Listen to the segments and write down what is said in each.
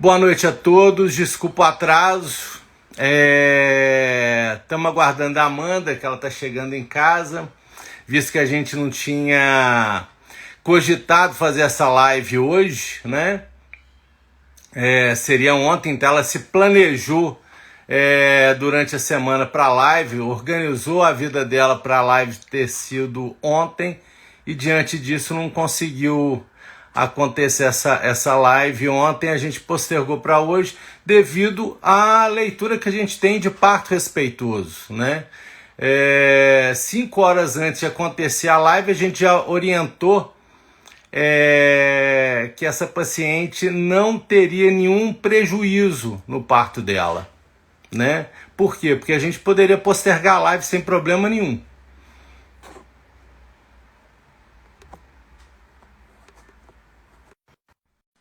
Boa noite a todos, desculpa o atraso. Estamos aguardando a Amanda, que ela está chegando em casa, visto que a gente não tinha cogitado fazer essa live hoje, né? Seria ontem, então ela se planejou durante a semana para a live, organizou a vida dela para a live ter sido ontem e diante disso não conseguiu acontecer essa live ontem, a gente postergou para hoje devido à leitura que a gente tem de parto respeitoso, né? 5 horas antes de acontecer a live, a gente já orientou que essa paciente não teria nenhum prejuízo no parto dela, né? Por quê? Porque a gente poderia postergar a live sem problema nenhum.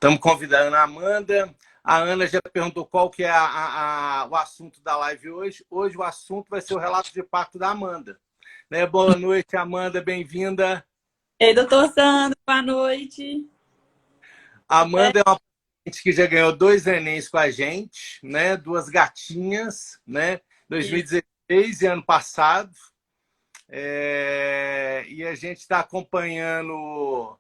Estamos convidando a Amanda. A Ana já perguntou qual que é o assunto da live hoje. Hoje o assunto vai ser o relato de parto da Amanda. Né? Boa noite, Amanda, bem-vinda. Ei, doutor Sandro, boa noite. A Amanda é uma paciente que já ganhou 2 nenéns com a gente, né? 2 gatinhas, né? 2016 e ano passado. E a gente está acompanhando.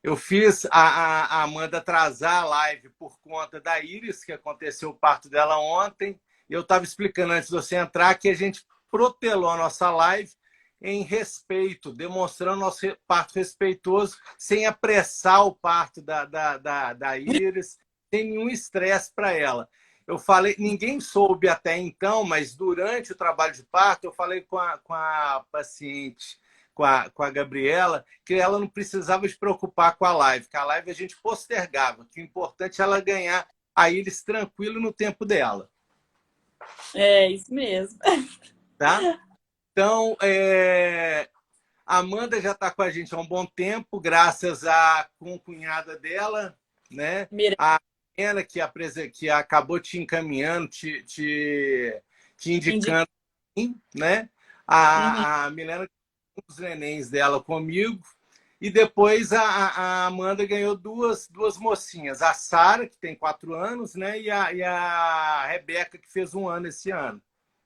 Eu fiz a Amanda atrasar a live por conta da Iris, que aconteceu o parto dela ontem. Eu estava explicando antes de você entrar que a gente protelou a nossa live em respeito, demonstrando nosso parto respeitoso, sem apressar o parto da Iris, sem nenhum estresse para ela. Eu falei, ninguém soube até então, mas durante o trabalho de parto, eu falei com a paciente, com a Gabriela, que ela não precisava se preocupar com a live, que a live a gente postergava, que o importante é ela ganhar a Iris tranquilo no tempo dela. É, isso mesmo. Tá? Então, a Amanda já está com a gente há um bom tempo, graças à concunhada dela, né? Mira. A Ana, que acabou te encaminhando, te indicando, né? Uhum. A Milena, os nenéns dela comigo. E depois a Amanda ganhou duas mocinhas. A Sara, que tem 4 anos, né? E a Rebeca, que fez 1 ano esse ano.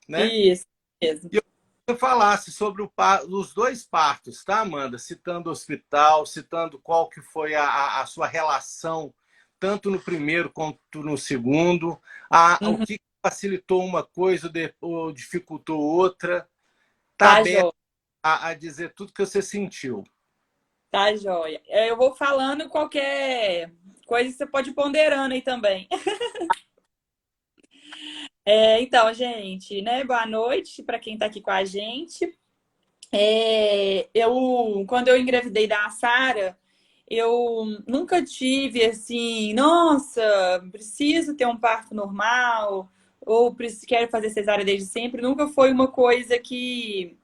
Né? Isso mesmo. E eu queria que você falasse sobre os 2 partos, tá, Amanda? Citando o hospital, citando qual que foi a sua relação, tanto no primeiro quanto no segundo. O Uhum. que facilitou uma coisa ou dificultou outra. Tá Tá bem jóia, a dizer tudo que você sentiu. tá jóia. Eu vou falando qualquer coisa que você pode ir ponderando aí também. Então, gente, né? Boa noite para quem tá aqui com a gente. Quando eu engravidei da Sara, eu nunca tive assim, nossa, preciso ter um parto normal, ou quero fazer cesárea desde sempre. Nunca foi uma coisa que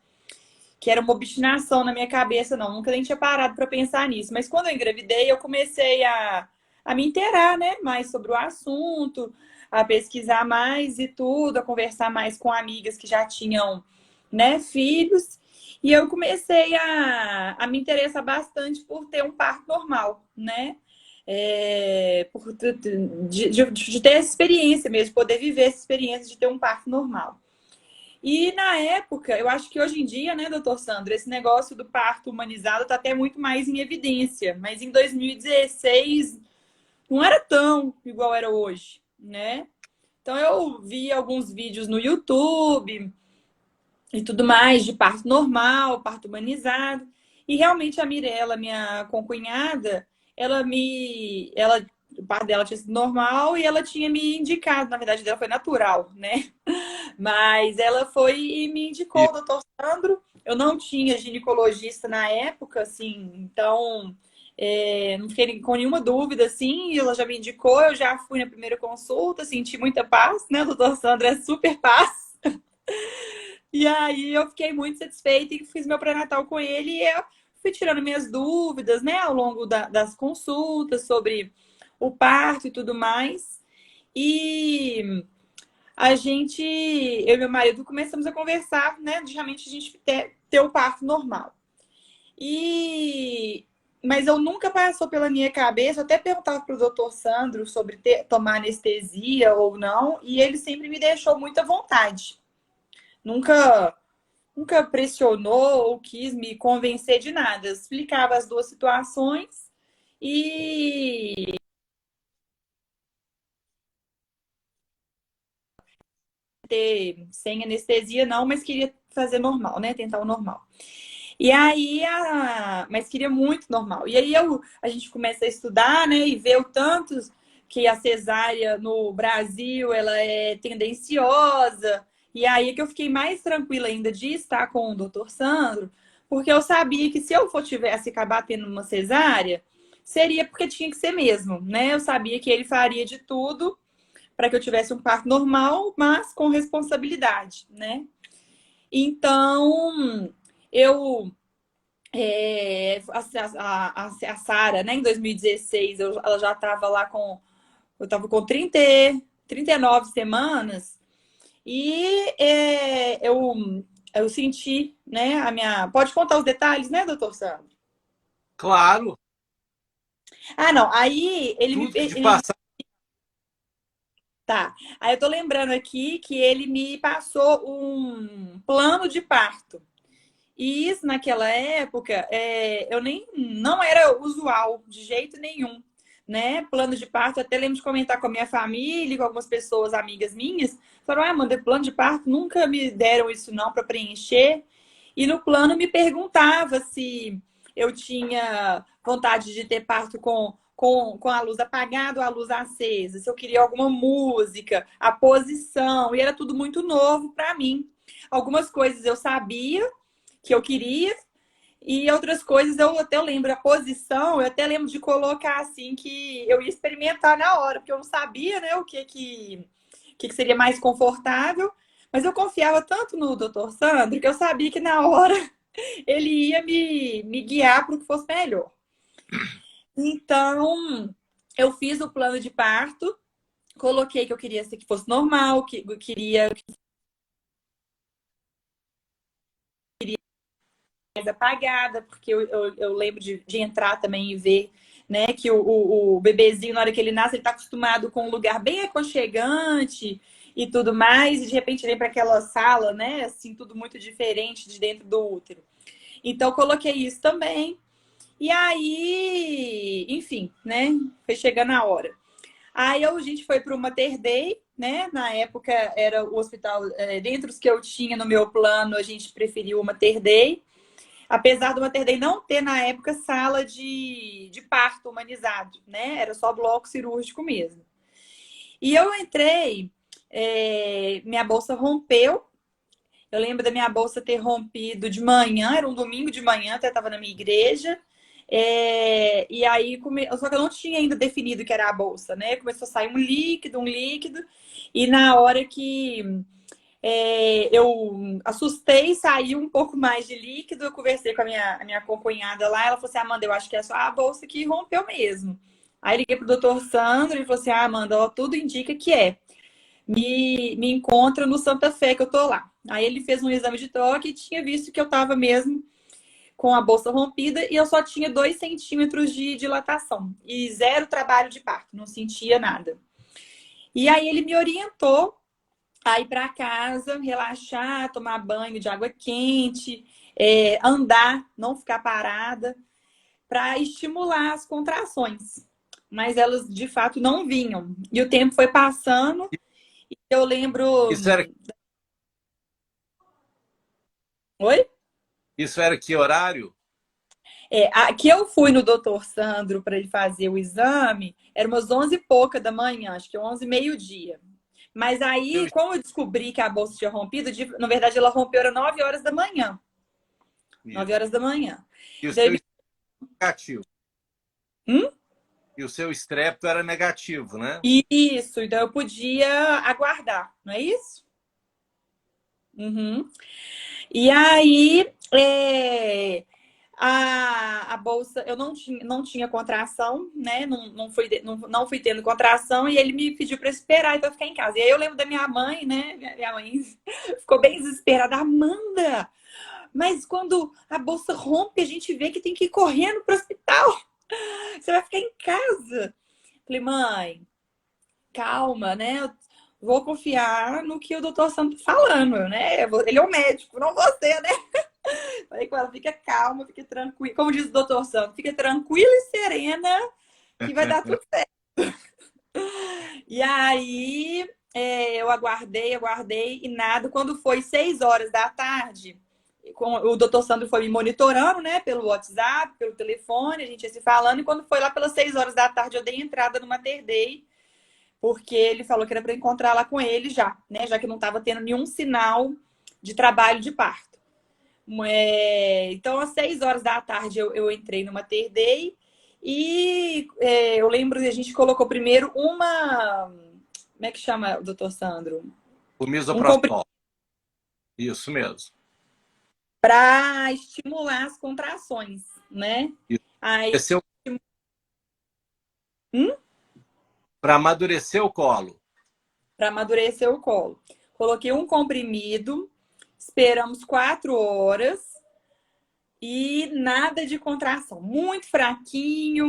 era uma obstinação na minha cabeça, não. Nunca nem tinha parado para pensar nisso. Mas quando eu engravidei, eu comecei a me inteirar, né, mais sobre o assunto, a pesquisar mais e tudo, a conversar mais com amigas que já tinham, né, filhos. E eu comecei a me interessar bastante por ter um parto normal, né? De ter essa experiência mesmo, de poder viver essa experiência de ter um parto normal. E na época, eu acho que hoje em dia, né, doutor Sandro, esse negócio do parto humanizado está até muito mais em evidência. Mas em 2016 não era tão igual era hoje, né? Então eu vi alguns vídeos no YouTube e tudo mais de parto normal, parto humanizado. E realmente a Mirella, minha concunhada, o parto dela tinha sido normal e ela tinha me indicado, na verdade, dela foi natural, né? Mas ela foi e me indicou o doutor Sandro. Eu não tinha ginecologista na época, assim, então não fiquei com nenhuma dúvida, assim, e ela já me indicou, eu já fui na primeira consulta, senti muita paz, né? O doutor Sandro é super paz. E aí eu fiquei muito satisfeita e fiz meu pré-natal com ele e eu fui tirando minhas dúvidas, né, ao longo das consultas sobre o parto e tudo mais. E eu e meu marido começamos a conversar, né, de realmente a gente ter o parto normal. E mas eu nunca passou pela minha cabeça. Eu até perguntava para o doutor Sandro sobre tomar anestesia ou não, e ele sempre me deixou muita vontade. Nunca, nunca pressionou ou quis me convencer de nada. Eu explicava as duas situações e ter sem anestesia não, mas queria fazer normal, né? Tentar o normal. E aí, mas queria muito normal. E aí a gente começa a estudar, né? E ver o tanto que a cesárea no Brasil ela é tendenciosa. E aí é que eu fiquei mais tranquila ainda de estar com o doutor Sandro, porque eu sabia que se eu tivesse acabar tendo uma cesárea, seria porque tinha que ser mesmo, né? Eu sabia que ele faria de tudo para que eu tivesse um parto normal, mas com responsabilidade, né? Então, eu a Sara, né, em 2016, ela já estava lá com. Eu estava com 39 semanas e eu senti, né, a minha. Pode contar os detalhes, né, doutor Sandro? Claro, Ah, não. Aí tudo que de passar. tá. Aí eu tô lembrando aqui que ele me passou um plano de parto. E isso, naquela época, eu nem não era usual de jeito nenhum, né? Plano de parto, até lembro de comentar com a minha família, com algumas pessoas, amigas minhas, falaram: ah, Amanda, plano de parto, nunca me deram isso não para preencher. E no plano me perguntava se eu tinha vontade de ter parto com a luz apagada ou a luz acesa, se eu queria alguma música, a posição, e era tudo muito novo para mim. Algumas coisas eu sabia que eu queria, e outras coisas eu até lembro, a posição, eu até lembro de colocar assim que eu ia experimentar na hora, porque eu não sabia, né, o que seria mais confortável, mas eu confiava tanto no doutor Sandro que eu sabia que na hora ele ia me guiar para o que fosse melhor. Então, eu fiz o plano de parto, coloquei que eu queria que fosse normal, que eu queria mais apagada, porque eu lembro de entrar também e ver, né, que o bebezinho, na hora que ele nasce, ele está acostumado com um lugar bem aconchegante e tudo mais, e de repente vem para aquela sala, né, assim, tudo muito diferente de dentro do útero. Então, coloquei isso também. E aí, enfim, né, foi chegando a hora. Aí a gente foi para o Mater Dei, né? Na época era o hospital, dentre os que eu tinha no meu plano, a gente preferiu o Mater Dei. Apesar do Mater Dei não ter, na época, sala de parto humanizado, né? Era só bloco cirúrgico mesmo. E eu entrei, minha bolsa rompeu. Eu lembro da minha bolsa ter rompido de manhã, era um domingo de manhã, até estava na minha igreja. E aí, só que eu não tinha ainda definido que era a bolsa, né? Começou a sair um líquido, e na hora que eu assustei, saiu um pouco mais de líquido. Eu conversei com a minha acompanhada lá. Ela falou assim: Amanda, eu acho que é só a bolsa que rompeu mesmo. Aí liguei pro doutor Sandro e falou assim: ah, Amanda, ó, tudo indica que é. Me encontra no Santa Fé que eu tô lá. Aí ele fez um exame de toque e tinha visto que eu tava mesmo com a bolsa rompida e eu só tinha 2 centímetros de dilatação e zero trabalho de parto, não sentia nada. E aí ele me orientou a ir para casa, relaxar, tomar banho de água quente, andar, não ficar parada, para estimular as contrações. Mas elas de fato não vinham. E o tempo foi passando. E eu lembro. Isso era, Oi? isso era que horário? Que eu fui no doutor Sandro para ele fazer o exame, era umas 11 e pouca da manhã, acho que 11 meio-dia. Mas Eu, aí, como eu descobri que a bolsa tinha rompido, na verdade ela rompeu era 9 horas da manhã. 9 isso. horas da manhã. E o Então, seu negativo. Hum? E o seu estrepto era negativo, né? Isso, então eu podia aguardar, não é isso? Uhum. E aí, a bolsa, eu não tinha contração, né? Não fui tendo contração e ele me pediu para esperar, então eu ficar em casa. E aí eu lembro da minha mãe, né? Minha mãe ficou bem desesperada. Amanda, Mas quando a bolsa rompe, a gente vê que tem que ir correndo para o hospital. Você vai ficar em casa. Falei, mãe, calma, né? Eu vou confiar no que o doutor Santos tá falando, né? Ele é o médico, não você, né? Falei com ela, fica calma, fica tranquila. Como diz o doutor Santos, fica tranquila e serena que vai dar tudo certo. E aí eu aguardei e nada. Quando foi 6 horas da tarde, o doutor Sandro foi me monitorando, né? Pelo WhatsApp, pelo telefone, a gente ia se falando. E quando foi lá pelas 6 horas da tarde, eu dei entrada no Mater Dei, porque ele falou que era para encontrar lá com ele já, né? Já que não estava tendo nenhum sinal de trabalho de parto. Então, às 6 horas da tarde, eu entrei no Mater Dei e eu lembro que a gente colocou primeiro uma. Como é que chama, doutor Sandro? O Um comprimido misoprostol. Isso mesmo. para estimular as contrações, né? Aí. Para amadurecer o colo. Para amadurecer o colo. Coloquei um comprimido, esperamos 4 horas e nada de contração. Muito fraquinho,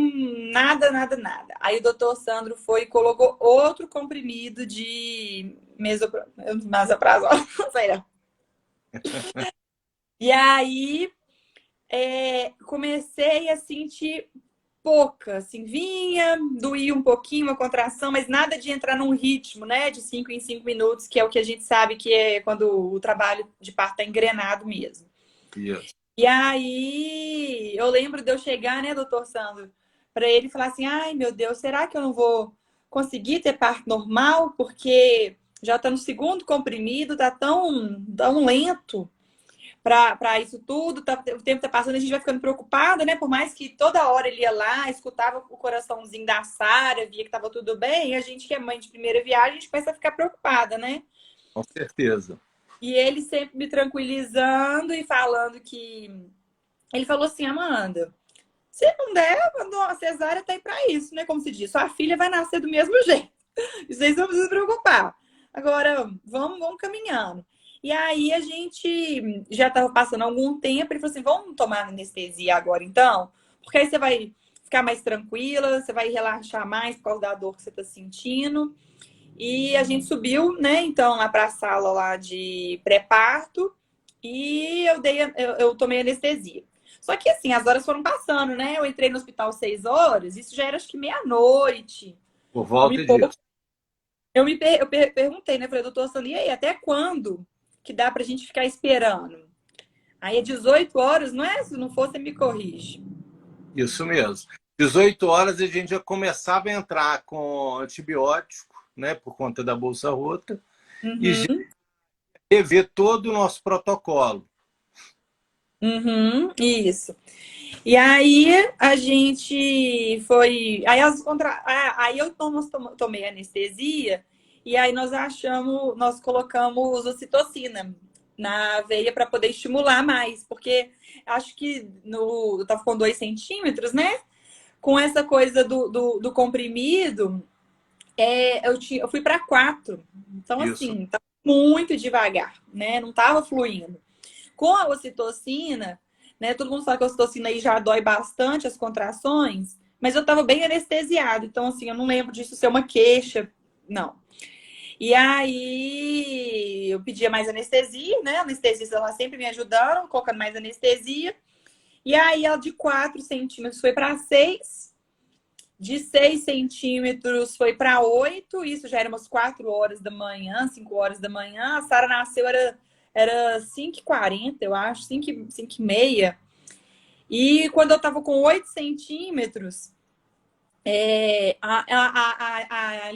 nada, nada, nada. Aí o doutor Sandro foi e colocou outro comprimido de mesoprazol. Não sei não. E aí comecei a sentir pouca, assim, vinha, doía um pouquinho a contração, mas nada de entrar num ritmo, né, de 5 em 5 minutos, que é o que a gente sabe que é quando o trabalho de parto tá engrenado mesmo. Isso. E aí, eu lembro de eu chegar, né, doutor Sandro, para ele falar assim, ai, meu Deus, será que eu não vou conseguir ter parto normal? Porque já tá no segundo comprimido, tá tão lento para isso tudo, o tempo tá passando, a gente vai ficando preocupada, né? Por mais que toda hora ele ia lá, escutava o coraçãozinho da Sara, via que tava tudo bem, a gente que é mãe de primeira viagem, a gente começa a ficar preocupada, né? Com certeza. E ele sempre me tranquilizando e falando que... Ele falou assim, Amanda, se não der, a cesárea tá aí pra isso, né? Como se diz, sua filha vai nascer do mesmo jeito. Isso aí você não precisa se preocupar. Agora, vamos caminhando. E aí a gente já estava passando algum tempo, ele falou assim, vamos tomar anestesia agora então? Porque aí você vai ficar mais tranquila, você vai relaxar mais por causa da dor que você está sentindo. E a gente subiu, né, então, lá para a sala lá de pré-parto e eu tomei anestesia. Só que assim, as horas foram passando, né? Eu entrei no hospital 6 horas, isso já era acho que meia-noite. Por volta disso. Eu perguntei, né? Falei, doutor Sandro, e aí, até quando que dá pra gente ficar esperando? Aí é 18 horas, não é? Se não for, você me corrige. Isso mesmo. 18 horas a gente já começava a entrar com antibiótico, né, por conta da bolsa rota, e já rever todo o nosso protocolo. Isso. E aí a gente foi. Aí eu tomei anestesia e aí nós colocamos ocitocina na veia para poder estimular mais, porque acho que eu tava com 2 centímetros, né? Com essa coisa do comprimido, eu fui para 4. Então, Isso. assim, tá muito devagar, né? Não tava fluindo. Com a ocitocina, né? Todo mundo sabe que a ocitocina aí já dói bastante as contrações, mas eu tava bem anestesiada, então assim, eu não lembro disso ser uma queixa, não. E aí eu pedia mais anestesia, né? A anestesista lá sempre me ajudando, colocando mais anestesia. E aí ela de 4 centímetros foi para 6, de 6 centímetros foi para 8, isso já era umas 4 horas da manhã, 5 horas da manhã. A Sara nasceu, era 5h40, eu acho, 5h30. E quando eu tava com 8 centímetros, a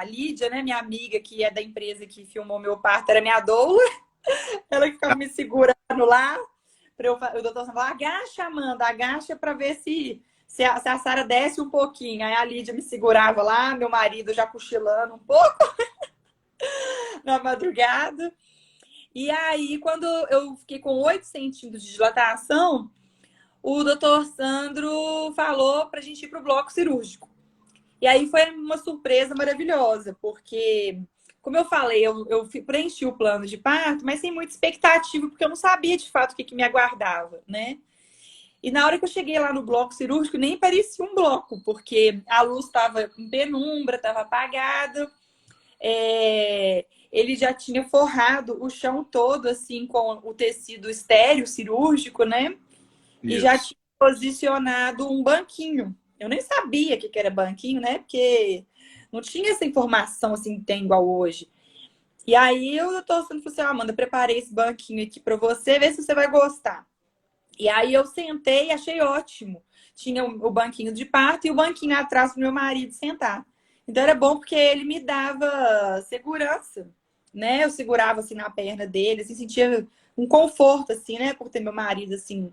Lídia, né, minha amiga, que é da empresa que filmou meu parto, era minha doula, ela que ficava me segurando lá. O doutor falou, agacha, Amanda, agacha para ver se a Sara desce um pouquinho. Aí a Lídia me segurava lá, meu marido já cochilando um pouco na madrugada. E aí, quando eu fiquei com 8 centímetros de dilatação, o doutor Sandro falou pra gente ir pro bloco cirúrgico. E aí foi uma surpresa maravilhosa, porque como eu falei, eu preenchi o plano de parto, mas sem muita expectativa, porque eu não sabia de fato o que me aguardava, né? E na hora que eu cheguei lá no bloco cirúrgico, nem parecia um bloco, porque a luz estava em penumbra, estava apagada. Ele já tinha forrado o chão todo, assim, com o tecido estéreo cirúrgico, né? E já Isso. tinha posicionado um banquinho. Eu nem sabia o que era banquinho, né? Porque não tinha essa informação assim que tem igual hoje. E aí eu tô falando assim, Amanda, preparei esse banquinho aqui para você, ver se você vai gostar. E aí eu sentei e achei ótimo. Tinha o banquinho de parto e o banquinho atrás pro meu marido sentar. Então era bom porque ele me dava segurança, né? Eu segurava assim na perna dele, assim, sentia um conforto assim, né, por ter meu marido assim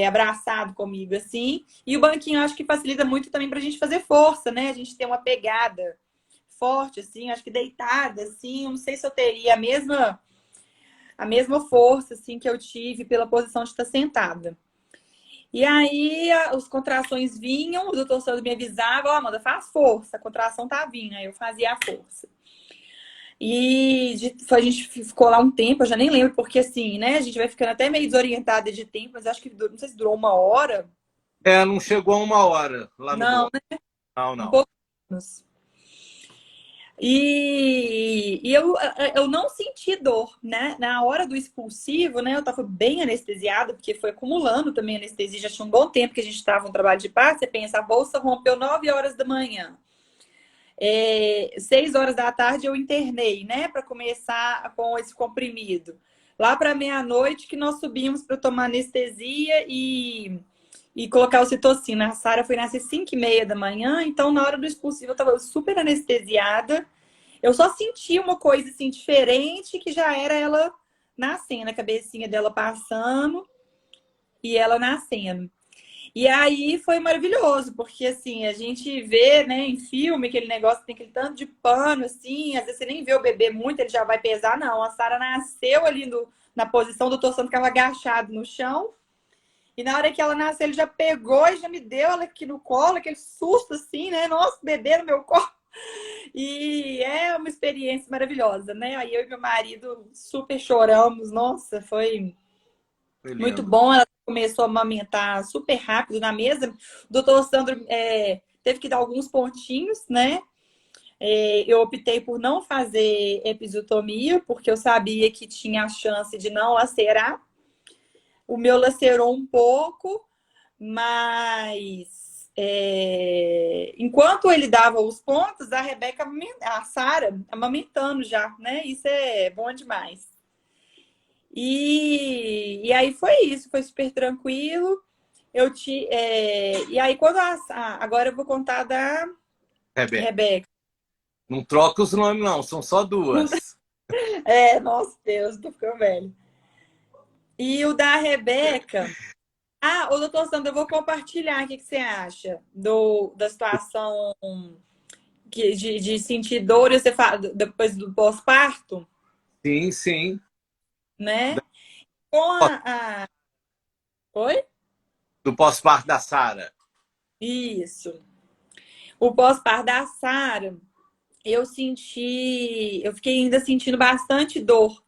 abraçado comigo assim. E o banquinho acho que facilita muito também pra gente fazer força, né? A gente tem uma pegada forte assim, acho que deitada assim, eu não sei se eu teria a mesma força assim que eu tive pela posição de estar sentada. E aí as contrações vinham, o doutor Sandro me avisava, ó, Amanda, faz força, a contração tá vindo. Aí eu fazia a força. E a gente ficou lá um tempo, eu já nem lembro, porque assim, né? A gente vai ficando até meio desorientada de tempo, mas acho que não sei se durou 1 hora. Não chegou a 1 hora lá no Não, bloco. Não, um não. pouco menos. E eu não senti dor, né? Na hora do expulsivo, né? Eu tava bem anestesiada, porque foi acumulando também anestesia. Já tinha um bom tempo que a gente estava no trabalho de parto. Você pensa, a bolsa rompeu 9 horas da manhã. 6 horas da tarde eu internei, né? Para começar com esse comprimido. Lá para meia-noite que nós subimos para tomar anestesia e colocar ocitocina. A Sara foi nascer 5h30 da manhã, então na hora do expulsivo eu estava super anestesiada. Eu só senti uma coisa assim diferente, que já era ela nascendo, a cabecinha dela passando e ela nascendo. E aí foi maravilhoso, porque assim, a gente vê, né, em filme, aquele negócio, tem aquele tanto de pano, assim, às vezes você nem vê o bebê muito, ele já vai pesar, não. A Sara nasceu ali na posição do torção, ficava agachado no chão. E na hora que ela nasceu, ele já pegou e já me deu ela aqui no colo, aquele susto assim, né? Nossa, bebê no meu colo. E é uma experiência maravilhosa, né? Aí eu e meu marido super choramos. Nossa, foi Foi muito lindo. bom. Ela começou a amamentar super rápido na mesa. O doutor Sandro teve que dar alguns pontinhos, né? Eu optei por não fazer episiotomia, porque eu sabia que tinha a chance de não lacerar. O meu lacerou um pouco, mas enquanto ele dava os pontos, a Rebeca, a Sara, amamentando já, né? Isso é bom demais. E aí foi isso, foi super tranquilo. E aí, quando agora eu vou contar da Rebeca. Rebeca. Não troca os nomes, não, são só duas. Nossa Deus, tô ficando velho. E o da Rebeca. O doutor Sandro, eu vou compartilhar. O que você acha da situação de sentir dor e você fala, depois do pós-parto, Sim, sim. né? Com Oi? Do pós-parto da Sara. Isso. O pós-parto da Sara, eu fiquei ainda sentindo bastante dor,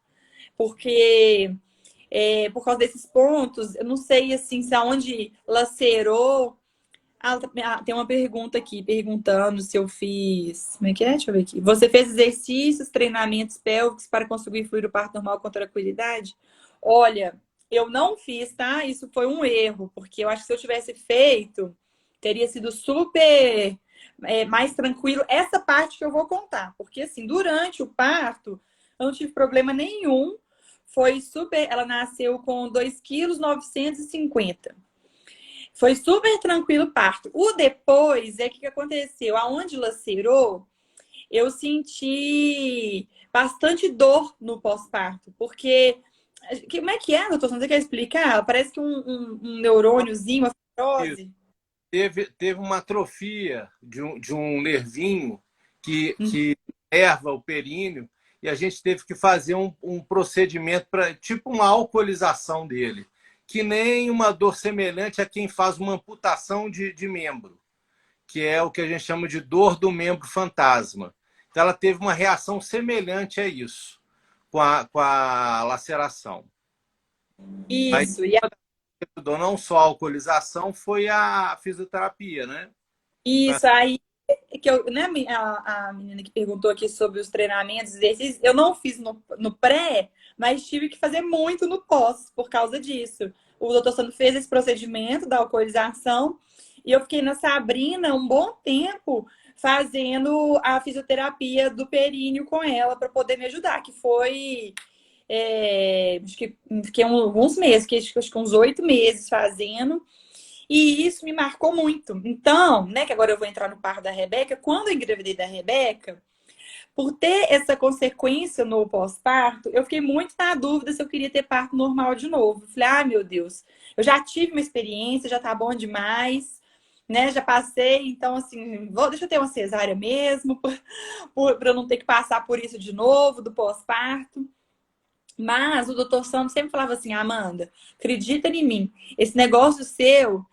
porque por causa desses pontos, eu não sei assim se aonde lacerou. Tem uma pergunta aqui, perguntando se eu fiz. Como é que é? Deixa eu ver aqui. Você fez exercícios, treinamentos pélvicos para conseguir fluir o parto normal com tranquilidade? Olha, eu não fiz, tá? Isso foi um erro, porque eu acho que se eu tivesse feito, teria sido super mais tranquilo. Essa parte que eu vou contar, porque assim, durante o parto, eu não tive problema nenhum. Foi super. Ela nasceu com 2,950 kg. Foi super tranquilo o parto. O depois o que aconteceu? Aonde lacerou, eu senti bastante dor no pós-parto, porque como é que é, doutor? Você quer explicar? Parece que um neurôniozinho, uma fibrose. Teve uma atrofia de um nervinho que erva o períneo e a gente teve que fazer um procedimento para tipo uma alcoolização dele, que nem uma dor semelhante a quem faz uma amputação de membro, que é o que a gente chama de dor do membro fantasma. Então, ela teve uma reação semelhante a isso, com a laceração. Aí, Isso, ajudou não só a alcoolização, foi a fisioterapia, né? isso aí que eu, né, a menina que perguntou aqui sobre os treinamentos, exercícios, eu não fiz no pré, mas tive que fazer muito no pós por causa disso. O doutor Sandro fez esse procedimento da alcoolização e eu fiquei na Sabrina um bom tempo fazendo a fisioterapia do períneo com ela para poder me ajudar, que foi acho que fiquei alguns meses, acho que uns 8 meses fazendo. E isso me marcou muito. Então, né, que agora eu vou entrar no par da Rebeca, quando eu engravidei da Rebeca, por ter essa consequência no pós-parto, eu fiquei muito na dúvida se eu queria ter parto normal de novo. Falei, ah, meu Deus, eu já tive uma experiência, já tá bom demais, né? Já passei, então assim, deixa eu ter uma cesárea mesmo, para eu não ter que passar por isso de novo, do pós-parto. Mas o doutor Sandro sempre falava assim, Amanda, acredita em mim, esse negócio seu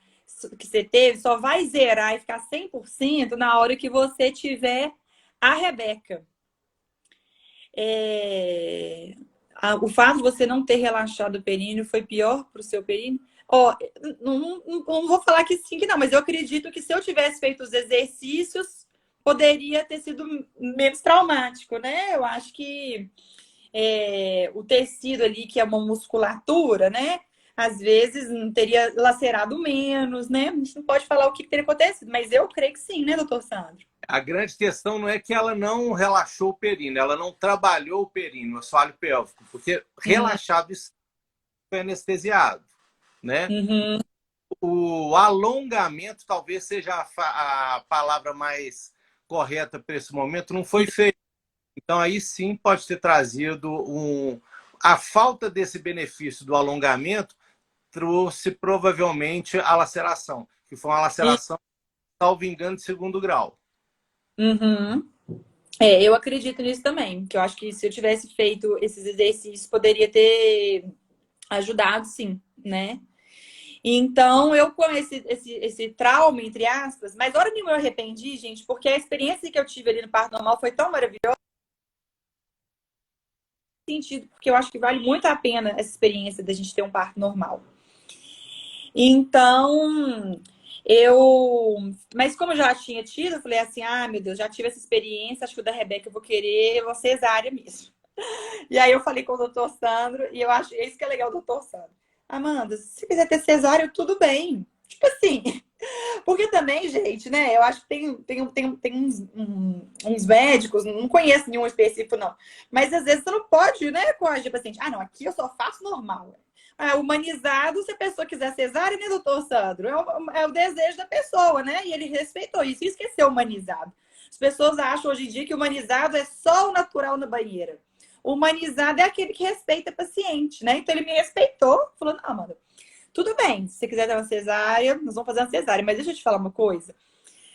que você teve só vai zerar e ficar 100% na hora que você tiver a Rebeca. O fato de você não ter relaxado o períneo foi pior para o seu períneo? Ó, não vou falar que sim, que não, mas eu acredito que se eu tivesse feito os exercícios, poderia ter sido menos traumático, né? Eu acho que o tecido ali, que é uma musculatura, né? Às vezes não teria lacerado menos, né? A gente não pode falar o que teria acontecido, mas eu creio que sim, né, doutor Sandro? A grande questão não é que ela não relaxou o períneo, ela não trabalhou o períneo, o assoalho pélvico, porque relaxado foi anestesiado, né? Uhum. O alongamento talvez seja a palavra mais correta para esse momento, não foi feito. Então, aí sim pode ter trazido a falta desse benefício do alongamento trouxe provavelmente a laceração, que foi uma laceração, salvo engano, de segundo grau. Uhum. Eu acredito nisso também, que eu acho que se eu tivesse feito esses exercícios, poderia ter ajudado, sim, né? Então, eu com esse trauma, entre aspas, mas hora nenhuma eu arrependi, gente, porque a experiência que eu tive ali no parto normal foi tão maravilhosa, sentido, porque eu acho que vale muito a pena essa experiência da gente ter um parto normal. Então, mas como eu já tinha tido, eu falei assim, ah, meu Deus, já tive essa experiência, acho que o da Rebeca eu vou querer uma cesárea mesmo. E aí eu falei com o doutor Sandro, e eu acho isso que é legal do doutor Sandro. Amanda, se você quiser ter cesárea, tudo bem. Tipo assim, porque também, gente, né? Eu acho que tem uns médicos, não conheço nenhum específico, não. Mas às vezes você não pode, né, coagir o paciente. Ah, não, aqui eu só faço normal. Humanizado, se a pessoa quiser cesárea, né, doutor Sandro? É o desejo da pessoa, né? E ele respeitou isso. Isso que é ser humanizado. As pessoas acham hoje em dia que humanizado é só o natural na banheira. O humanizado é aquele que respeita o paciente, né? Então ele me respeitou, falou, não, Amanda, tudo bem, se você quiser dar uma cesárea, nós vamos fazer uma cesárea. Mas deixa eu te falar uma coisa.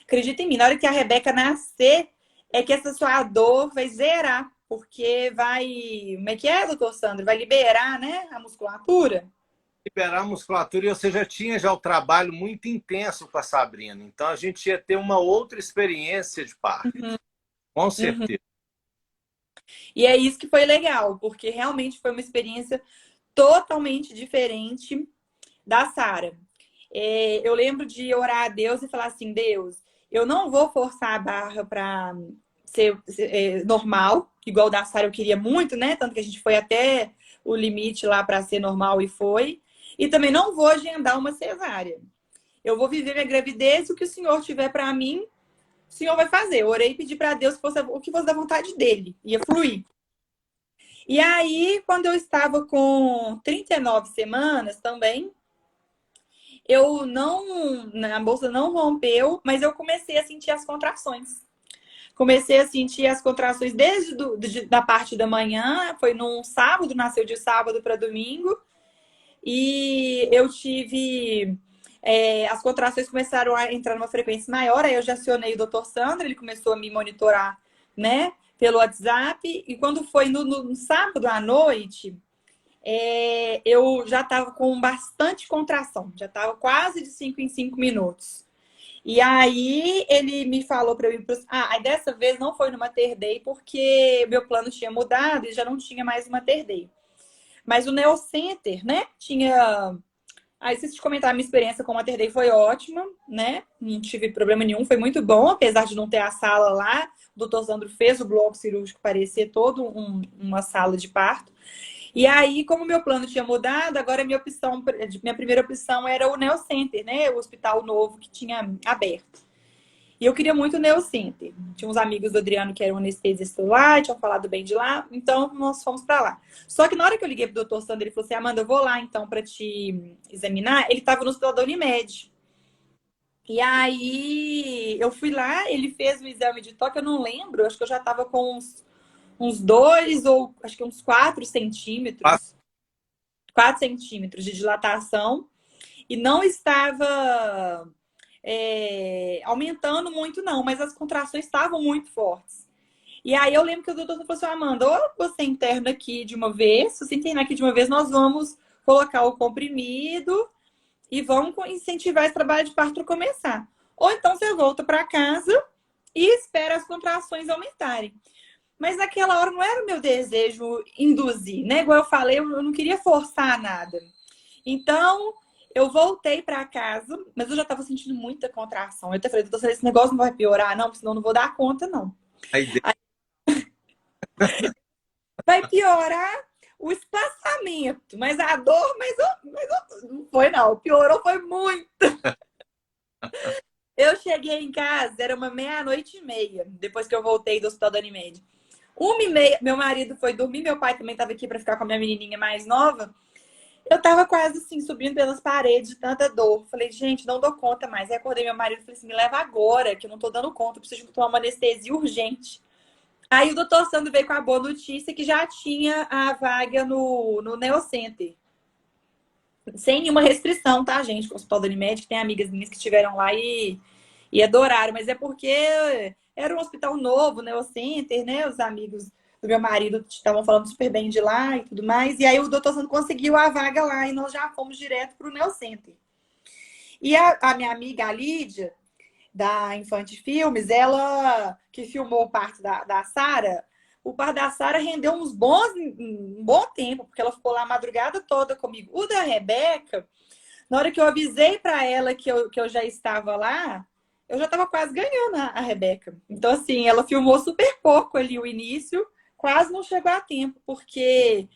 Acredita em mim, na hora que a Rebeca nascer, é que essa sua dor vai zerar. Porque vai... Como é que é, doutor Sandro? Vai liberar, né, a musculatura? Liberar a musculatura, e você já tinha o trabalho muito intenso com a Sabrina. Então, a gente ia ter uma outra experiência de parto. Uhum. Com Uhum. certeza. E é isso que foi legal, porque realmente foi uma experiência totalmente diferente da Sara. Eu lembro de orar a Deus e falar assim, Deus, eu não vou forçar a barra para ser normal, igual da Sara eu queria muito, né? Tanto que a gente foi até o limite lá para ser normal e foi. E também não vou agendar uma cesárea. Eu vou viver minha gravidez, o que o Senhor tiver para mim, o Senhor vai fazer. Eu orei e pedi para Deus que fosse o que fosse da vontade dele, ia fluir. E aí, quando eu estava com 39 semanas também, eu não, a bolsa não rompeu, mas eu comecei a sentir as contrações. Comecei a sentir as contrações desde da parte da manhã, foi num sábado, nasceu de sábado para domingo, e eu tive. As contrações começaram a entrar numa frequência maior, aí eu já acionei o doutor Sandro, ele começou a me monitorar, né, pelo WhatsApp, e quando foi no sábado à noite, eu já estava com bastante contração, já estava quase de 5 em 5 minutos. E aí ele me falou para eu ir pro... Ah, aí dessa vez não foi no Mater Dei porque meu plano tinha mudado e já não tinha mais o Mater Dei. Mas o Neo Center, né? Tinha. Aí, se te comentar, a minha experiência com o Mater Dei foi ótima, né? Não tive problema nenhum, foi muito bom, apesar de não ter a sala lá. O doutor Sandro fez o bloco cirúrgico parecer todo uma sala de parto. E aí, como meu plano tinha mudado, agora minha primeira opção era o Neo Center, né? O hospital novo que tinha aberto. E eu queria muito o Neo Center. Tinha uns amigos do Adriano que eram anestesistas lá, tinham falado bem de lá, então nós fomos para lá. Só que na hora que eu liguei pro doutor Sandro, ele falou assim: Amanda, eu vou lá então para te examinar. Ele estava no hospital da Unimed. E aí eu fui lá, ele fez o exame de toque, eu não lembro, acho que eu já estava com uns 2 ou acho que uns 4 centímetros. 4 centímetros de dilatação e não estava aumentando muito, não, mas as contrações estavam muito fortes. E aí eu lembro que o doutor falou assim: Amanda, ou você interna aqui de uma vez, se você internar aqui de uma vez, nós vamos colocar o comprimido e vamos incentivar esse trabalho de parto para começar. Ou então você volta para casa e espera as contrações aumentarem. Mas naquela hora não era o meu desejo induzir, né? Igual eu falei, eu não queria forçar nada. Então, eu voltei para casa, mas eu já estava sentindo muita contração. Eu até falei: doutor, esse negócio não vai piorar, não, porque senão eu não vou dar conta, não. A ideia. Vai piorar o espaçamento, mas a dor, não foi, não. Piorou, foi muito. Eu cheguei em casa, era uma 00:30, depois que eu voltei do hospital da Unimed. 1:30, meu marido foi dormir, meu pai também estava aqui para ficar com a minha menininha mais nova. Eu tava quase assim, subindo pelas paredes de tanta dor. Falei: gente, não dou conta mais. Aí acordei meu marido e falei assim: me leva agora, que eu não tô dando conta, eu preciso tomar uma anestesia urgente. Aí o doutor Sandro veio com a boa notícia que já tinha a vaga no Neocenter. Sem nenhuma restrição, tá, gente? Com o Hospital da Unimed, que tem amigas minhas que estiveram lá e adoraram. Mas é porque era um hospital novo, Neocenter, né? Os amigos do meu marido estavam falando super bem de lá e tudo mais. E aí o doutor Sandro conseguiu a vaga lá e nós já fomos direto para o Neocenter. E a minha amiga, a Lídia, da Infante Filmes, ela que filmou parte da Sara, o par da Sara rendeu um bom tempo, porque ela ficou lá a madrugada toda comigo. O da Rebeca, na hora que eu avisei para ela que eu já estava lá, eu já estava quase ganhando a Rebeca. Então, assim, ela filmou super pouco ali o início, quase não chegou a tempo, porque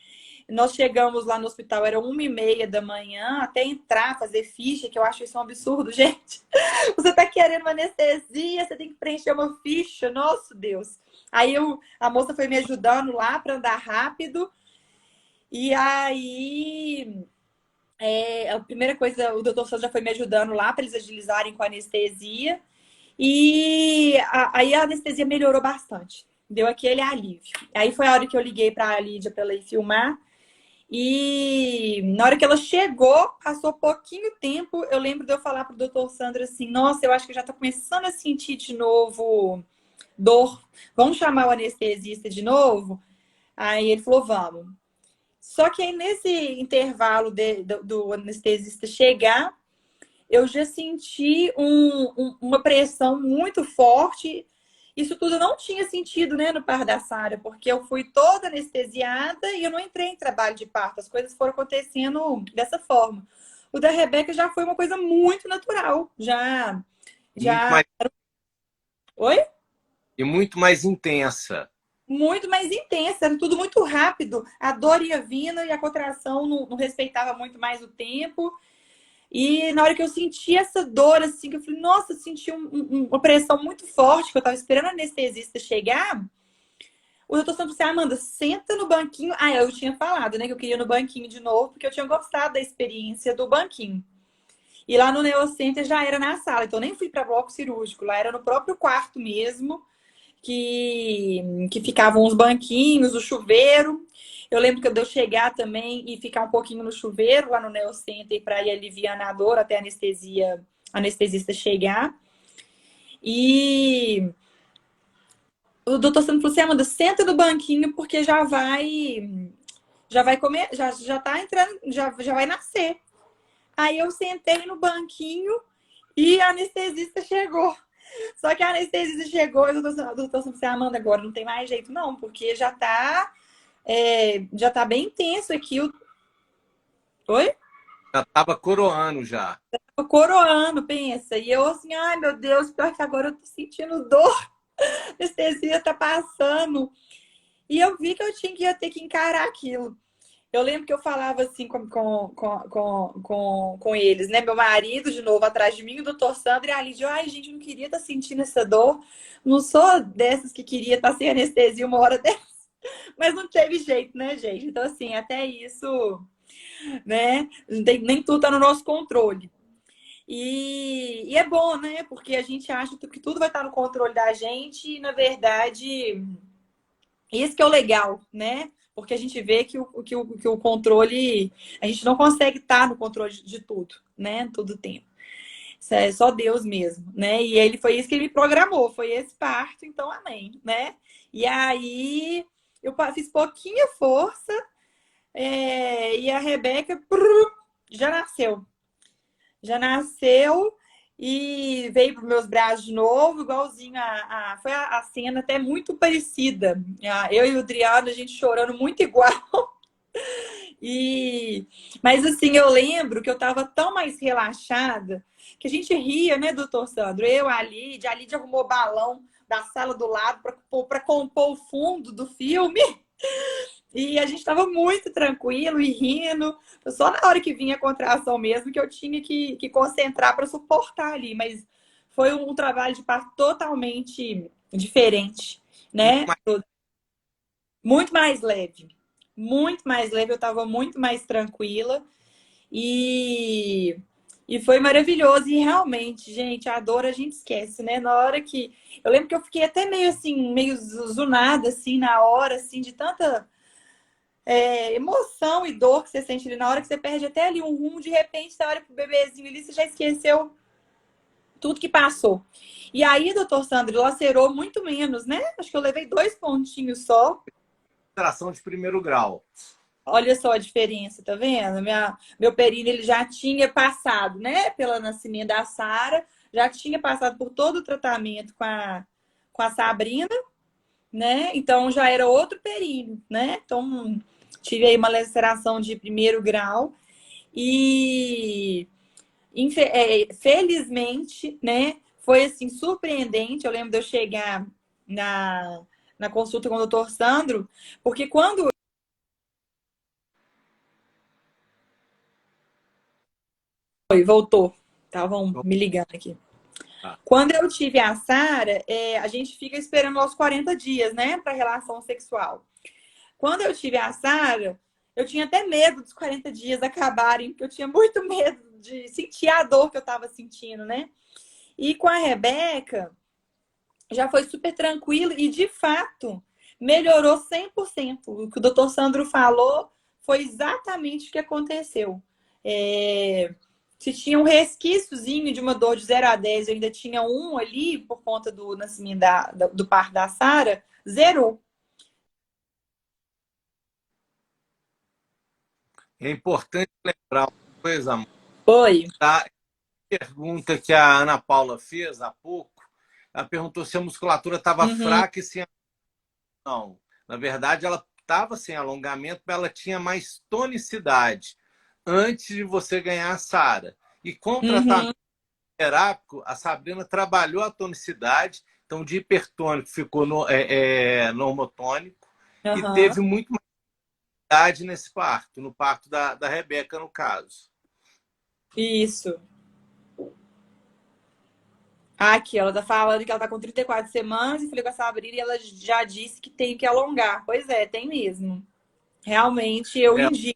nós chegamos lá no hospital, era 1:30 da manhã, até entrar, fazer ficha, que eu acho isso um absurdo, gente. Você tá querendo uma anestesia, você tem que preencher uma ficha, nosso Deus. Aí a moça foi me ajudando lá para andar rápido. E aí, a primeira coisa, o doutor Souza já foi me ajudando lá para eles agilizarem com a anestesia. E aí a anestesia melhorou bastante. Deu aquele alívio. Aí foi a hora que eu liguei para a Lídia para ela ir filmar. E na hora que ela chegou, passou pouquinho tempo, eu lembro de eu falar pro doutor Sandro assim: nossa, eu acho que já tá começando a sentir de novo dor. Vamos chamar o anestesista de novo? Aí ele falou: vamos. Só que aí nesse intervalo do anestesista chegar, eu já senti uma pressão muito forte. Isso tudo não tinha sentido, né, no parto da Sara, porque eu fui toda anestesiada e eu não entrei em trabalho de parto. As coisas foram acontecendo dessa forma. O da Rebeca já foi uma coisa muito natural. Muito Já... mais, Oi? e muito mais intensa. Muito mais intensa, era tudo muito rápido. A dor ia vindo e a contração não respeitava muito mais o tempo. E na hora que eu senti essa dor, assim, que eu falei: nossa, eu senti uma pressão muito forte, que eu tava esperando a anestesista chegar. O doutor Santos disse: Amanda, senta no banquinho. Ah, eu tinha falado, né, que eu queria ir no banquinho de novo, porque eu tinha gostado da experiência do banquinho. E lá no Neocenter já era na sala, então eu nem fui para bloco cirúrgico, lá era no próprio quarto mesmo, que ficavam os banquinhos, o chuveiro. Eu lembro que eu deu chegar também e ficar um pouquinho no chuveiro lá no Neocenter para ir aliviando a dor até a anestesista chegar. E o doutor Sandro falou assim: Amanda, senta no banquinho porque já vai comer, já tá entrando, já vai nascer. Aí eu sentei no banquinho E a anestesista chegou. Só que a anestesista chegou e o doutor falou assim, Amanda, agora não tem mais jeito não, porque já tá bem intenso aqui. Oi? Já estava coroando já. Tô coroando, pensa. E eu assim, ai meu Deus, pior que agora eu tô sentindo dor. A anestesia tá passando. E eu vi que ia ter que encarar aquilo. Eu lembro que eu falava assim com eles, né? Meu marido, de novo, atrás de mim, o doutor Sandro e a Lídia. Ai, gente, eu não queria estar sentindo essa dor. Não sou dessas que queria estar sem anestesia uma hora dessa. Mas não teve jeito, né, gente? Então, assim, até isso, né? Nem tudo tá no nosso controle. E é bom, né? Porque a gente acha que tudo vai estar no controle da gente e, na verdade, isso que é o legal, né? Porque a gente vê que o controle, a gente não consegue estar no controle de tudo, né? Todo o tempo. Isso é só Deus mesmo, né? E ele foi isso que ele me programou, foi esse parto, então amém, né? E aí eu fiz pouquinha força, e a Rebeca já nasceu. Já nasceu e veio para os meus braços de novo, igualzinho foi a cena até muito parecida. Eu e o Adriano, a gente chorando muito igual. Mas assim, eu lembro que eu estava tão mais relaxada que a gente ria, né, doutor Sandro? Eu, a Lídia arrumou balão da sala do lado para compor o fundo do filme. E a gente estava muito tranquilo e rindo. Só na hora que vinha a contração mesmo que eu tinha que concentrar para suportar ali. Mas foi um trabalho de parto totalmente diferente, Muito né? mais Muito mais leve. Muito mais leve, eu estava muito mais tranquila. E, e foi maravilhoso. E realmente, gente, a dor a gente esquece, né? Na hora que. Eu lembro que eu fiquei até meio assim, meio zunada, assim, na hora, assim, de tanta emoção e dor que você sente ali na hora que você perde até ali um rumo, de repente você olha pro bebezinho ali, você já esqueceu tudo que passou. E aí, doutor Sandro, lacerou muito menos, né? Acho que eu levei 2 pontinhos só. tração de primeiro grau. Olha só a diferença, tá vendo? Meu períneo ele já tinha passado, né? Pelo nascimento da Sara, já tinha passado por todo o tratamento com a Sabrina, né? Então já era outro períneo, né? Então tive aí uma laceração de primeiro grau e felizmente, né? Foi assim surpreendente. Eu lembro de eu chegar na consulta com o doutor Sandro, porque quando voltou, estavam me ligando aqui. Ah, Quando eu tive a Sara, a gente fica esperando os 40 dias, né, para relação sexual. Quando eu tive a Sara, eu tinha até medo dos 40 dias acabarem, porque eu tinha muito medo de sentir a dor que eu estava sentindo, né? E com a Rebeca, já foi super tranquilo e, de fato, melhorou 100%. O que o doutor Sandro falou foi exatamente o que aconteceu. Se tinha um resquíciozinho de uma dor de 0 a 10, eu ainda tinha um ali por conta do nascimento do parto da Sara, zerou. é importante lembrar uma coisa, amor, Foi. tá? Pergunta que a Ana Paula fez há pouco, ela perguntou se a musculatura estava Uhum, fraca e se não. Na verdade, ela estava sem alongamento, mas ela tinha mais tonicidade antes de você ganhar a Sara. E com o tratamento uhum, terápico, a Sabrina trabalhou a tonicidade, então de hipertônico ficou normotônico e uhum. teve muito mais idade nesse parto, no parto da Rebeca, no caso. Isso. Aqui, ela tá falando que ela tá com 34 semanas e falei com a Sabrina e ela já disse que tem que alongar. Pois é, tem mesmo. Realmente, eu É, indico.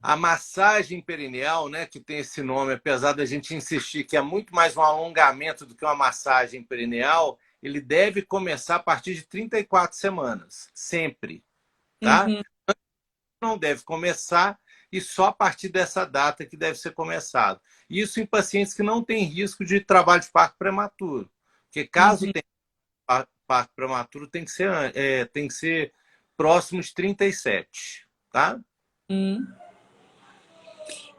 a massagem perineal, né, que tem esse nome, apesar da gente insistir que é muito mais um alongamento do que uma massagem perineal, ele deve começar a partir de 34 semanas, sempre, tá? Uhum, Não deve começar e só a partir dessa data que deve ser começado. Isso em pacientes que não têm risco de trabalho de parto prematuro, porque caso uhum, tenha parto prematuro tem que ser próximo de 37, tá? uhum.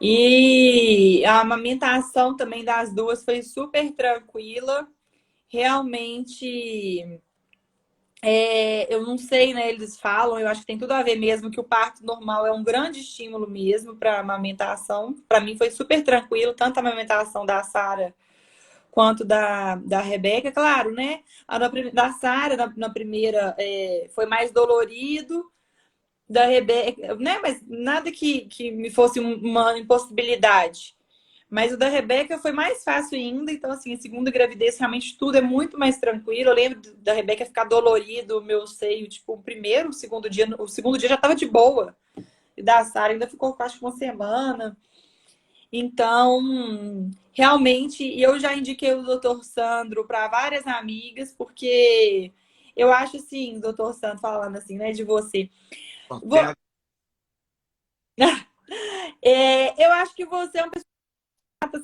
E a amamentação também das duas foi super tranquila. Realmente, eu não sei, né? Eles falam, eu acho que tem tudo a ver mesmo, que o parto normal é um grande estímulo mesmo para a amamentação. Para mim foi super tranquilo, tanto a amamentação da Sara quanto da Rebeca. Claro, né? Da Sara, na primeira, foi mais dolorido. Da Rebeca, né? Mas nada que me fosse uma impossibilidade. Mas o da Rebeca foi mais fácil ainda. Então, assim, a segunda gravidez, realmente tudo é muito mais tranquilo. Eu lembro da Rebeca ficar dolorido, o meu seio, tipo, o segundo dia já tava de boa. E da Sara ainda ficou quase uma semana. Então, realmente, eu já indiquei o doutor Sandro para várias amigas, porque eu acho assim, doutor Sandro, falando assim, né, de você. Tem- Eu acho que você é uma pessoa,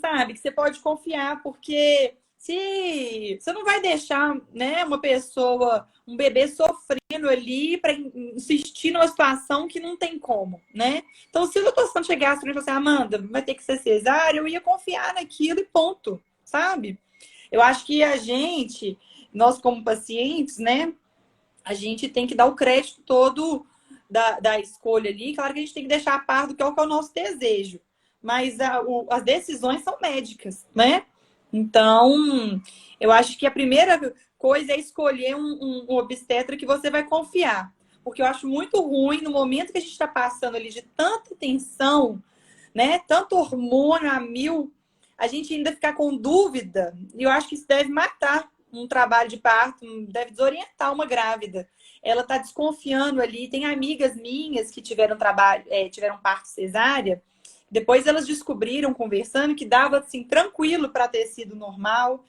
sabe, que você pode confiar, porque se você não vai deixar, né, uma pessoa, um bebê sofrendo ali para insistir numa situação que não tem como, né? Então, se o doutor Santos chegasse para mim e falasse, Amanda, vai ter que ser cesárea, eu ia confiar naquilo e ponto, sabe? Eu acho que nós como pacientes, né, a gente tem que dar o crédito todo da escolha ali. Claro que a gente tem que deixar a par do que é o nosso desejo. Mas as decisões são médicas, né? Então, eu acho que a primeira coisa é escolher um obstetra que você vai confiar. Porque eu acho muito ruim no momento que a gente está passando ali de tanta tensão, né? Tanto hormônio a mil, a gente ainda ficar com dúvida. E eu acho que isso deve matar um trabalho de parto, deve desorientar uma grávida. Ela está desconfiando ali. Tem amigas minhas que tiveram parto cesárea. Depois elas descobriram, conversando, que dava assim tranquilo para ter sido normal.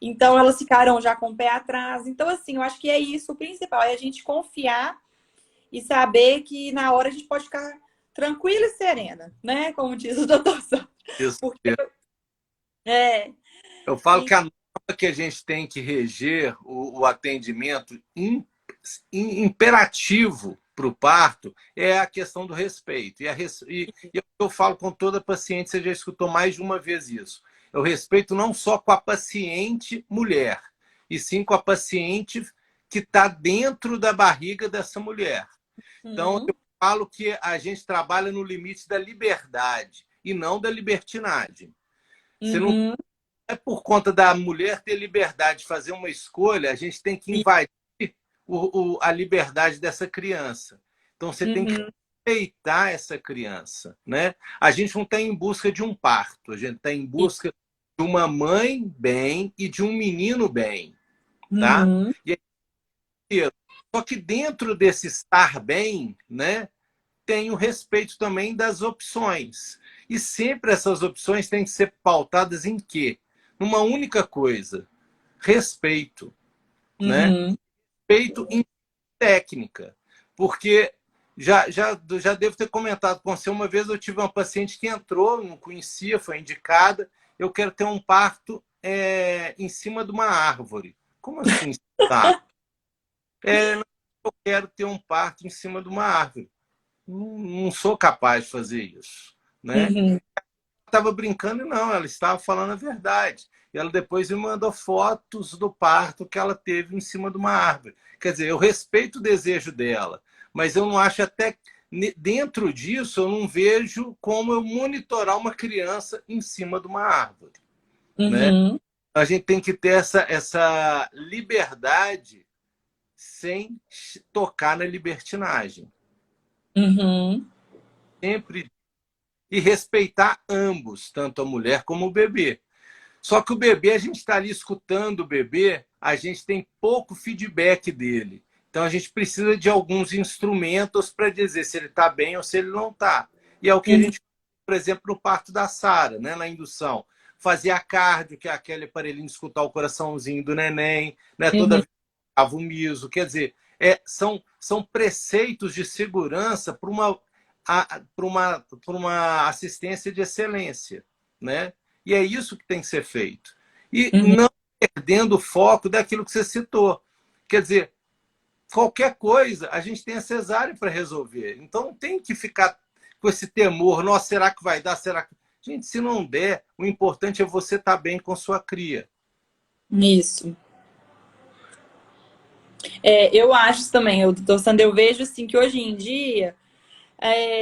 Então elas ficaram já com o pé atrás. Então, assim, eu acho que é isso o principal, é a gente confiar e saber que na hora a gente pode ficar tranquila e serena, né? Como diz o doutor Sam. Isso. Porque é, Eu falo e, que a norma que a gente tem que reger o atendimento imperativo para o parto é a questão do respeito. E eu falo com toda paciente, você já escutou mais de uma vez isso. Eu respeito não só com a paciente mulher, e sim com a paciente que está dentro da barriga dessa mulher. Então, eu falo que a gente trabalha no limite da liberdade e não da libertinagem. Você não uhum, é por conta da mulher ter liberdade de fazer uma escolha, a gente tem que invadir a liberdade dessa criança. Então, você tem que uhum, respeitar essa criança. Né? A gente não está em busca de um parto, a gente está em busca de uma mãe bem e de um menino bem. Tá? uhum, E aí, só que dentro desse estar bem, né, tem o respeito também das opções. E sempre essas opções têm que ser pautadas em quê? Numa única coisa: respeito. Né? uhum. Respeito em técnica. Porque já devo ter comentado com você, uma vez eu tive uma paciente que entrou, não conhecia, foi indicada, eu quero ter um parto em cima de uma árvore. Como assim? Tá? Eu quero ter um parto em cima de uma árvore. Não sou capaz de fazer isso. Né? Uhum. Estava brincando, não, ela estava falando a verdade. E ela depois me mandou fotos do parto que ela teve em cima de uma árvore. Quer dizer, eu respeito o desejo dela, mas eu não acho até dentro disso eu não vejo como eu monitorar uma criança em cima de uma árvore, né? Uhum. A gente tem que ter essa liberdade sem tocar na libertinagem. Uhum. Sempre e respeitar ambos, tanto a mulher como o bebê. Só que o bebê, a gente está ali escutando o bebê, a gente tem pouco feedback dele. Então a gente precisa de alguns instrumentos para dizer se ele está bem ou se ele não está. E é o que a Uhum. gente, por exemplo, no parto da Sara, né, na indução. Fazia a cardio, que é aquele aparelhinho de escutar o coraçãozinho do neném, né, toda Uhum. vez que dava o miso. Quer dizer, são preceitos de segurança para uma assistência de excelência. Né? E é isso que tem que ser feito. E Uhum. não perdendo o foco daquilo que você citou. Quer dizer, qualquer coisa, a gente tem a cesárea para resolver. Então, não tem que ficar com esse temor, nossa, será que vai dar? Será que... Gente, se não der, o importante é você estar bem com sua cria. Isso. Eu acho também, doutor Sandro, eu vejo assim que hoje em dia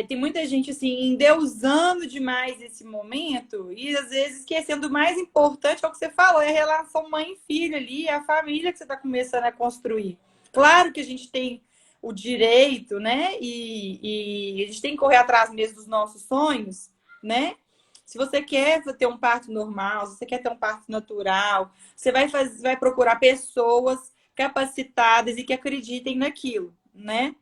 tem muita gente assim endeusando demais esse momento e às vezes esquecendo o mais importante, é o que você falou, é a relação mãe e filho ali, é a família que você está começando a construir. Claro que a gente tem o direito, né? E a gente tem que correr atrás mesmo dos nossos sonhos, né? Se você quer ter um parto normal, se você quer ter um parto natural, você vai procurar pessoas capacitadas e que acreditem naquilo, né?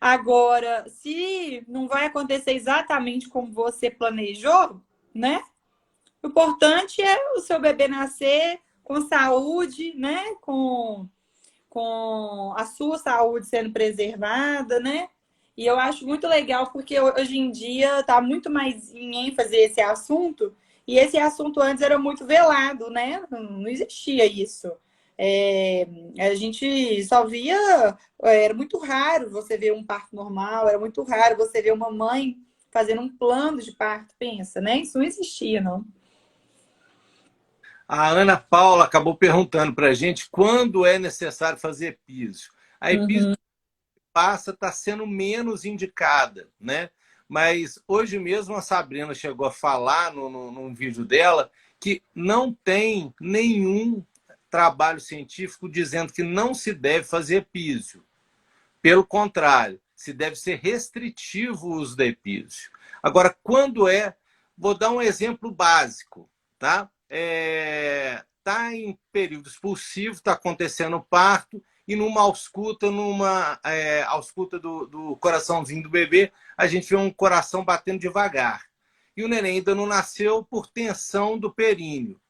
Agora, se não vai acontecer exatamente como você planejou, né? O importante é o seu bebê nascer com saúde, né? Com a sua saúde sendo preservada, né? E eu acho muito legal porque hoje em dia está muito mais em ênfase esse assunto, e esse assunto antes era muito velado, né? Não existia isso. É, a gente só via, era muito raro você ver um parto normal, era muito raro você ver uma mãe fazendo um plano de parto, pensa, né? Isso não existia, não. A Ana Paula acabou perguntando para a gente quando é necessário fazer epísio. A epísio Uhum. passa está sendo menos indicada, né? Mas hoje mesmo a Sabrina chegou a falar num vídeo dela que não tem nenhum trabalho científico dizendo que não se deve fazer epísio. Pelo contrário, se deve ser restritivo o uso da epísio. Agora, quando é... Vou dar um exemplo básico, tá? Tá em período expulsivo, está acontecendo o parto, e numa ausculta, ausculta do coraçãozinho do bebê, a gente vê um coração batendo devagar. E o neném ainda não nasceu por tensão do períneo.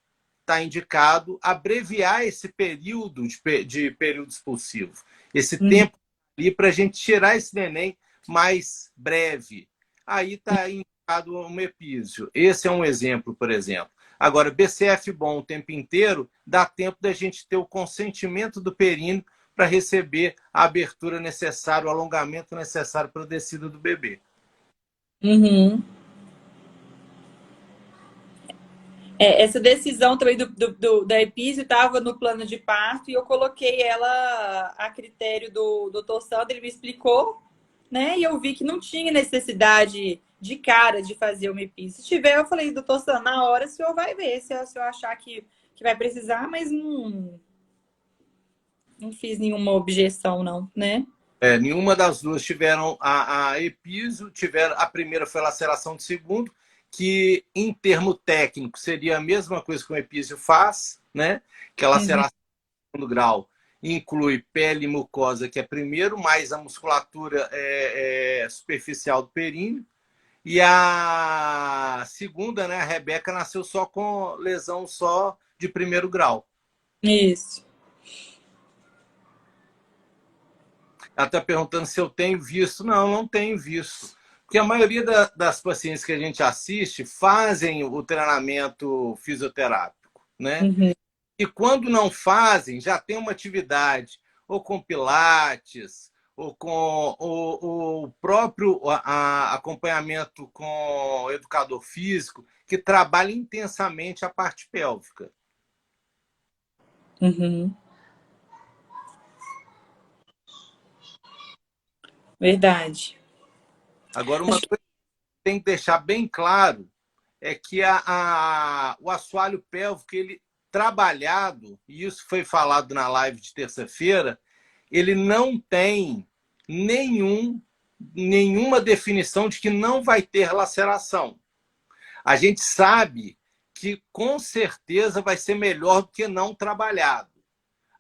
Está indicado abreviar esse período de período expulsivo. Esse Uhum. tempo ali para a gente tirar esse neném mais breve. Aí está indicado um epísio. Esse é um exemplo, por exemplo. Agora, BCF bom o tempo inteiro, dá tempo da gente ter o consentimento do períneo para receber a abertura necessária, o alongamento necessário para a descida do bebê. Uhum. Essa decisão também da Epísio estava no plano de parto e eu coloquei ela a critério do doutor Sandro, ele me explicou, né? E eu vi que não tinha necessidade de cara de fazer uma Epísio. Se tiver, eu falei, doutor Sandro, na hora o senhor vai ver, se o senhor achar que vai precisar, mas não fiz nenhuma objeção, não, né? Nenhuma das duas tiveram a epísio, a primeira foi a laceração de segundo, que em termo técnico seria a mesma coisa que o epísio faz, né? Que a Uhum. laceração de segundo grau inclui pele e mucosa, que é primeiro, mais a musculatura superficial do períneo. E a segunda, né, a Rebeca, nasceu só com lesão só de primeiro grau. Isso. Ela está perguntando se eu tenho visto. Não, não tenho visto. Porque a maioria das pacientes que a gente assiste fazem o treinamento fisioterápico, né? Uhum. E quando não fazem, já tem uma atividade, ou com pilates, ou com o próprio acompanhamento com o educador físico, que trabalha intensamente a parte pélvica. Uhum. Verdade. Agora, uma coisa que tem que deixar bem claro é que o assoalho pélvico, ele trabalhado, e isso foi falado na live de terça-feira, ele não tem nenhuma definição de que não vai ter laceração. A gente sabe que com certeza vai ser melhor do que não trabalhado. Uhum.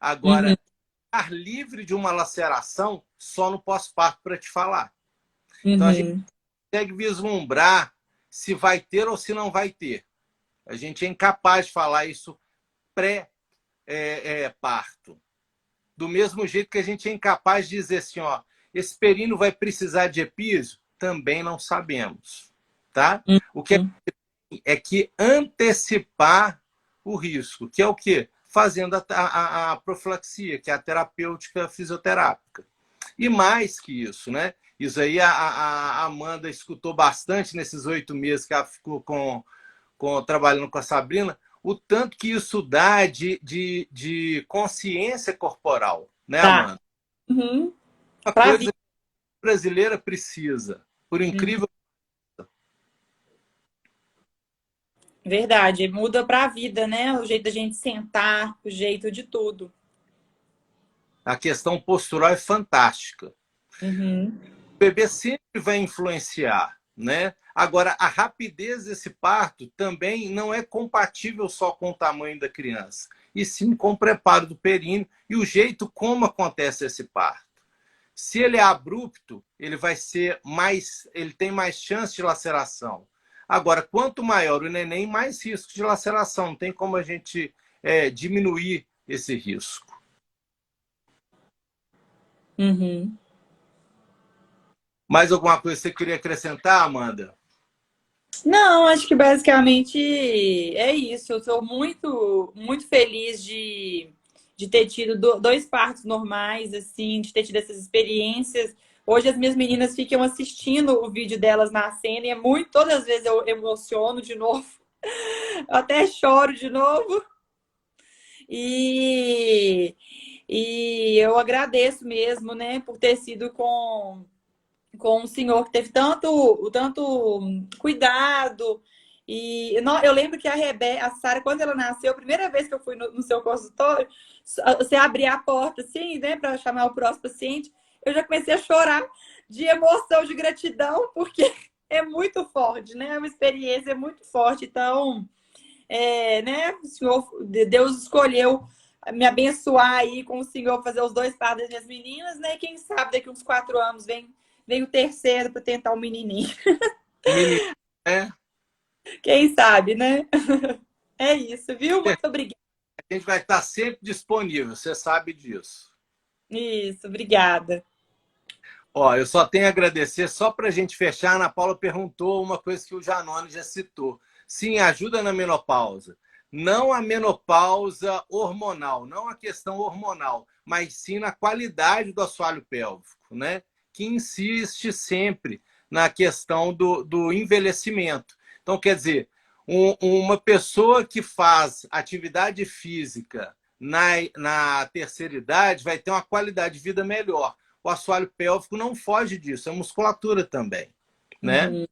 Agora, estar livre de uma laceração só no pós-parto para te falar. Então a gente Uhum. consegue vislumbrar se vai ter ou se não vai ter. A gente é incapaz de falar isso pré-parto. Do mesmo jeito que a gente é incapaz de dizer assim, ó, esse períneo vai precisar de epísio? Também não sabemos. Tá? O que Uhum. é que antecipar o risco, que é o quê? Fazendo a profilaxia, que é a terapêutica fisioterápica. E mais que isso, né? Isso aí a Amanda escutou bastante nesses 8 meses que ela ficou trabalhando com a Sabrina, o tanto que isso dá de consciência corporal, né, Tá. Amanda? Uhum. Uma Pra coisa vida. que a brasileira precisa, por Uhum. incrível. Verdade. Muda pra vida, né? O jeito da gente sentar, o jeito de tudo. A questão postural é fantástica. Uhum. O bebê sempre vai influenciar, né? Agora, a rapidez desse parto também não é compatível só com o tamanho da criança, e sim com o preparo do períneo e o jeito como acontece esse parto. Se ele é abrupto, ele tem mais chance de laceração. Agora, quanto maior o neném, mais risco de laceração. Não tem como a gente diminuir esse risco. Uhum. Mais alguma coisa que você queria acrescentar, Amanda? Não, acho que basicamente é isso. Eu sou muito, muito feliz de ter tido dois partos normais, assim, de ter tido essas experiências. Hoje as minhas meninas ficam assistindo o vídeo delas nascendo e todas as vezes eu emociono de novo, eu até choro de novo. E, e eu agradeço mesmo, né, por ter sido com um senhor que teve tanto cuidado. E eu lembro que a Sara, quando ela nasceu, a primeira vez que eu fui no seu consultório, você abria a porta assim, né, para chamar o próximo paciente, eu já comecei a chorar de emoção, de gratidão, porque é muito forte, né? É uma experiência muito forte. Então, né, o senhor, Deus escolheu me abençoar aí com o senhor fazer os dois partos das minhas meninas, né? E quem sabe daqui uns 4 anos vem o terceiro para tentar um menininho. O menino, né? Quem sabe, né? É isso, viu? Muito obrigada. A gente vai estar sempre disponível, você sabe disso. Isso, obrigada. Ó, eu só tenho a agradecer, só para a gente fechar, a Ana Paula perguntou uma coisa que o Janone já citou. Sim, ajuda na menopausa. Não a menopausa hormonal, não a questão hormonal, mas sim na qualidade do assoalho pélvico, né? Que insiste sempre na questão do envelhecimento. Então, quer dizer, uma pessoa que faz atividade física na terceira idade vai ter uma qualidade de vida melhor. O assoalho pélvico não foge disso, é musculatura também, né? Uhum.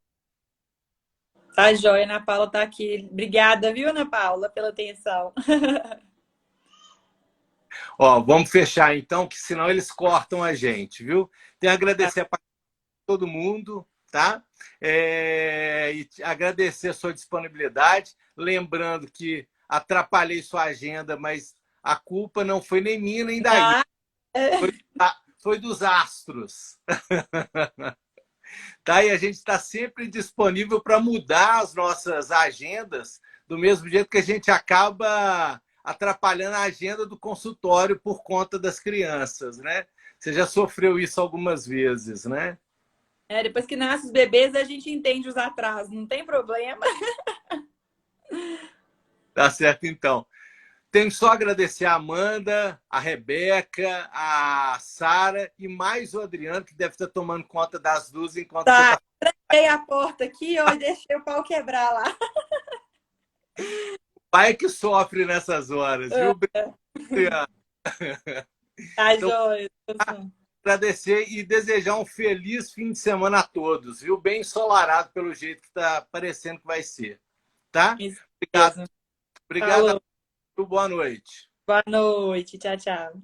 Tá joia, Ana Paula tá aqui. Obrigada, viu, Ana Paula, pela atenção. Ó, vamos fechar então, que senão eles cortam a gente, viu? Tenho a Tá. agradecer a todo mundo, tá? E agradecer a sua disponibilidade, lembrando que atrapalhei sua agenda, mas a culpa não foi nem minha nem daí, Ah, foi dos astros. Tá? E a gente está sempre disponível para mudar as nossas agendas, do mesmo jeito que a gente acaba atrapalhando a agenda do consultório por conta das crianças, né? Você já sofreu isso algumas vezes, né? depois que nasce os bebês, a gente entende os atrasos, não tem problema. Tá certo, então. Tenho só a agradecer a Amanda, a Rebeca, a Sara e mais o Adriano, que deve estar tomando conta das duas enquanto você Tá, está. tranquei a porta aqui, ó, e deixei o pau quebrar lá. Pai que sofre nessas horas, viu? Obrigado. Tá, Então, joia. agradecer e desejar um feliz fim de semana a todos, viu? Bem ensolarado pelo jeito que está parecendo que vai ser, tá? Isso Obrigado, mesmo. obrigado, Falou. boa noite. Boa noite. Tchau, tchau.